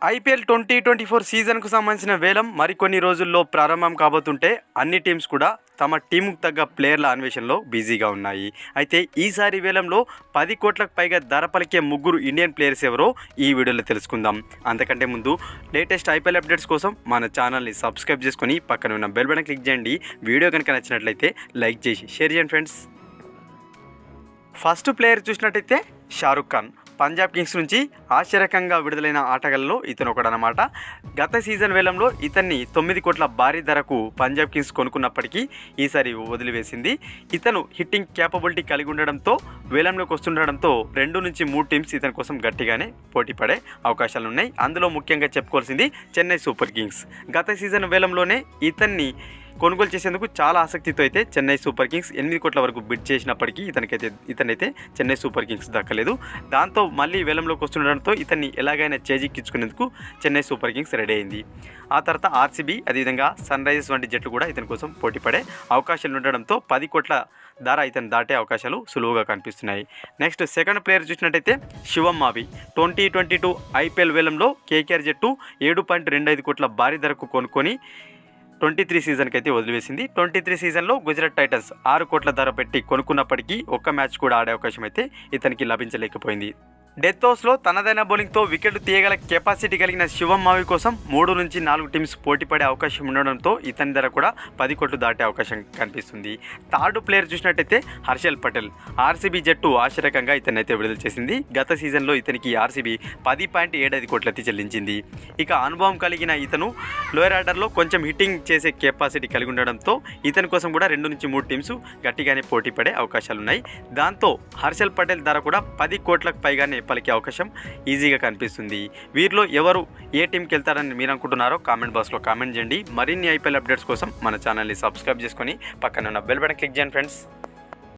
IPL 2024 సీజన్కు సంబంధించిన వేలం మరికొన్ని రోజుల్లో ప్రారంభం కాబోతుంటే అన్ని టీమ్స్ కూడా తమ టీముకు తగ్గ ప్లేయర్ల అన్వేషణలో బిజీగా ఉన్నాయి. అయితే ఈసారి వేలంలో 10 కోట్లకు పైగా ధర పలికే ముగ్గురు ఇండియన్ ప్లేయర్స్ ఎవరో ఈ వీడియోలో తెలుసుకుందాం. అంతకంటే ముందు లేటెస్ట్ ఐపీఎల్ అప్డేట్స్ కోసం మన ఛానల్ని సబ్స్క్రైబ్ చేసుకొని పక్కన ఉన్న బెల్ బటన్ క్లిక్ చేయండి. వీడియో కనుక నచ్చినట్లయితే లైక్ చేసి షేర్ చేయండి ఫ్రెండ్స్. ఫస్ట్ ప్లేయర్ చూసినట్టయితే షారుఖ్ ఖాన్. పంజాబ్ కింగ్స్ నుంచి ఆశ్చర్యకంగా విడుదలైన ఆటగాళ్ళలో ఇతను ఒకడనమాట. గత సీజన్ వేలంలో ఇతన్ని 9 కోట్ల భారీ ధరకు పంజాబ్ కింగ్స్ కొనుక్కున్నప్పటికీ ఈసారి వదిలివేసింది. ఇతను హిట్టింగ్ క్యాపబిలిటీ కలిగి ఉండడంతో వేలంలోకి వస్తుండడంతో 2 నుంచి 3 టీమ్స్ ఇతని కోసం గట్టిగానే పోటీ పడే అవకాశాలు ఉన్నాయి. అందులో ముఖ్యంగా చెప్పుకోవాల్సింది చెన్నై సూపర్ కింగ్స్. గత సీజన్ వేలంలోనే ఇతన్ని కొనుగోలు చేసేందుకు చాలా ఆసక్తితో అయితే చెన్నై సూపర్ కింగ్స్ 8 కోట్ల వరకు బిడ్ చేసినప్పటికీ ఇతనైతే చెన్నై సూపర్ కింగ్స్ దక్కలేదు. దాంతో మళ్ళీ వేలంలోకి వస్తుండడంతో ఇతన్ని ఎలాగైనా చేజిక్కించుకునేందుకు చెన్నై సూపర్ కింగ్స్ రెడీ అయింది. ఆ తర్వాత ఆర్సీబీ అదేవిధంగా సన్ రైజర్స్ వంటి జట్లు కూడా ఇతని కోసం పోటీ పడే అవకాశాలు ఉండడంతో 10 కోట్ల ధర ఇతను దాటే అవకాశాలు సులువుగా కనిపిస్తున్నాయి. నెక్స్ట్ సెకండ్ ప్లేయర్ చూసినట్టయితే శివం మావి. 2022 ఐపీఎల్ వేలంలో కేకేఆర్ జట్టు 7.25 కోట్ల భారీ ధరకు కొనుక్కొని 23 సీజన్కి అయితే వదిలివేసింది. 23 సీజన్లో గుజరాత్ టైటన్స్ 6 కోట్ల ధర పెట్టి కొనుక్కున్నప్పటికీ ఒక్క మ్యాచ్ కూడా ఆడే అవకాశం అయితే ఇతనికి లభించలేకపోయింది. డెత్ ఓవర్స్లో తనదైన బౌలింగ్తో వికెట్లు తీయగల కెపాసిటీ కలిగిన శివం మావి కోసం 3 నుంచి 4 టీమ్స్ పోటీ పడే అవకాశం ఉండడంతో ఇతని ధర కూడా 10 కోట్లు దాటే అవకాశం కనిపిస్తుంది. థర్డ్ ప్లేయర్ చూసినట్టయితే హర్షల్ పటేల్. ఆర్సీబీ జట్టు ఆశ్చర్యకంగా ఇతన్ని అయితే విడుదల చేసింది. గత సీజన్లో ఇతనికి ఆర్సీబీ 10.75 కోట్లయితే చెల్లించింది. ఇక అనుభవం కలిగిన ఇతను లోయర్ ఆర్డర్లో కొంచెం హిట్టింగ్ చేసే కెపాసిటీ కలిగి ఉండడంతో ఇతని కోసం కూడా 2 నుంచి 3 టీమ్స్ గట్టిగానే పోటీ పడే అవకాశాలు ఉన్నాయి. దాంతో హర్షల్ పటేల్ ధర కూడా 10 కోట్లకు పైగానే పలికే అవకాశం ఈజీగా కనిపిస్తుంది. వీరిలో ఎవరు ఏ టీంకి వెళ్తారని మీరు అనుకుంటున్నారో కామెంట్ బాక్స్లో కామెంట్ చేయండి. మరిన్ని ఐపీఎల్ అప్డేట్స్ కోసం మన ఛానల్ని సబ్స్క్రైబ్ చేసుకొని పక్కన ఉన్న బెల్ బటన్ క్లిక్ చేయండి ఫ్రెండ్స్.